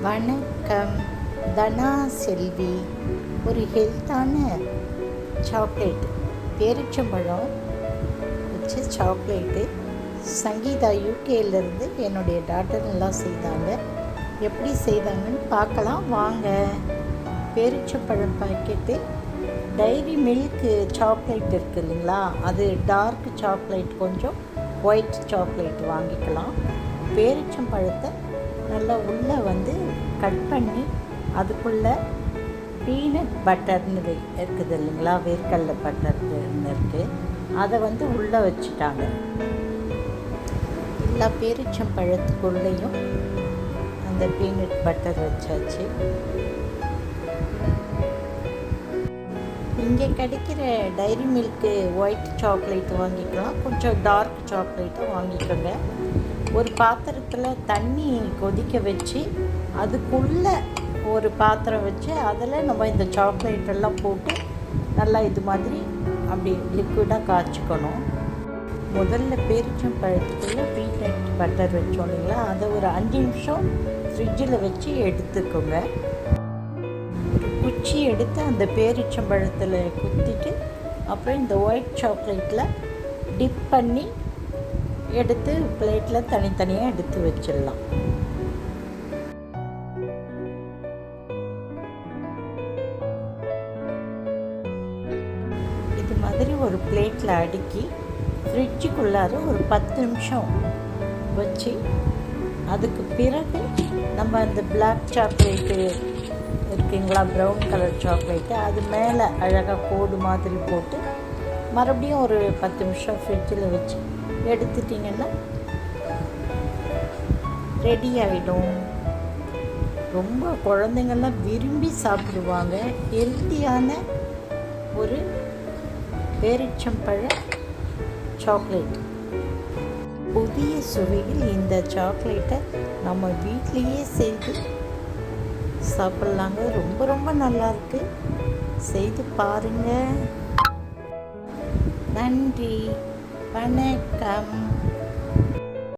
வணக்கம். தனா செல்வி ஒரு ஹெல்த்தான சாக்லேட், பேரிச்சம்பழம் வச்சு சாக்லேட்டு சங்கீதா யூகேலேருந்து என்னுடைய டாட்டர்லாம் செய்தாங்க. எப்படி செய்தாங்கன்னு பார்க்கலாம் வாங்க. பேரிச்சம்பழம் பாக்கெட்டு, டைரி மில்க்கு சாக்லேட் இருக்குது இல்லைங்களா, அது டார்க் சாக்லேட், கொஞ்சம் ஒயிட் சாக்லேட் வாங்கிக்கலாம். பேரிச்சம்பழத்தை நல்லா உள்ளே கட் பண்ணி அதுக்குள்ளே பீனட் பட்டர்னு இருக்குது இல்லைங்களா, வேர்க்கடலை பட்டர்னு இருக்குது, அதை உள்ளே வச்சுட்டாங்க. எல்லா பேரிச்சம்பழத்துக்குள்ளேயும் அந்த பீனட் பட்டர் வச்சாச்சு. இங்கே கிடைக்கிற டைரி மில்க்கு ஒயிட் சாக்லேட் வாங்கிக்கலாம், கொஞ்சம் டார்க் சாக்லேட்டை வாங்கிக்கோங்க. ஒரு பாத்திரத்தில் தண்ணி கொதிக்க வச்சு அதுக்குள்ளே ஒரு பாத்திரம் வச்சு அதில் நம்ம இந்த சாக்லேட்டெல்லாம் போட்டு நல்லா இது மாதிரி அப்படி லிக்விடாக காய்ச்சிக்கணும். முதல்ல பேரிச்சம்பழத்துக்குள்ளே பீனட் பட்டர் வச்சோம் இல்லைங்களா, அதை ஒரு 5 நிமிஷம் ஃப்ரிட்ஜில் வச்சு எடுத்துக்கோங்க. ஒரு குச்சி எடுத்து அந்த பேரிச்சம்பழத்தில் குத்திட்டு அப்புறம் இந்த ஒயிட் சாக்லேட்டில் டிப் பண்ணி எடுத்து பிளேட்டில் தனித்தனியாக எடுத்து வச்சிடலாம். இது மாதிரி ஒரு பிளேட்டில் அடுக்கி ஃப்ரிட்ஜுக்குள்ளார ஒரு 10 நிமிஷம் வச்சு அதுக்கு பிறகு நம்ம அந்த பிளாக் சாக்லேட்டு இருக்குங்களா, ப்ரௌன் கலர் சாக்லேட்டு, அது மேலே அழகாக கோடு மாதிரி போட்டு மறுபடியும் ஒரு 10 நிமிஷம் ஃப்ரிட்ஜில் வச்சு எடுத்துட்டிங்கன்னா ரெடி ஆகிடும். ரொம்ப குழந்தைங்கள்லாம் விரும்பி சாப்பிடுவாங்க. ஹெல்த்தியான ஒரு பேரிச்சம்பழ சாக்லேட். புதிய சுவையில் இந்த சாக்லேட்டை நம்ம வீட்லேயே செய்து சாப்பிட்லாங்க. ரொம்ப ரொம்ப நல்லாயிருக்கு, செய்து பாருங்கள். நன்றி, வணக்கம்.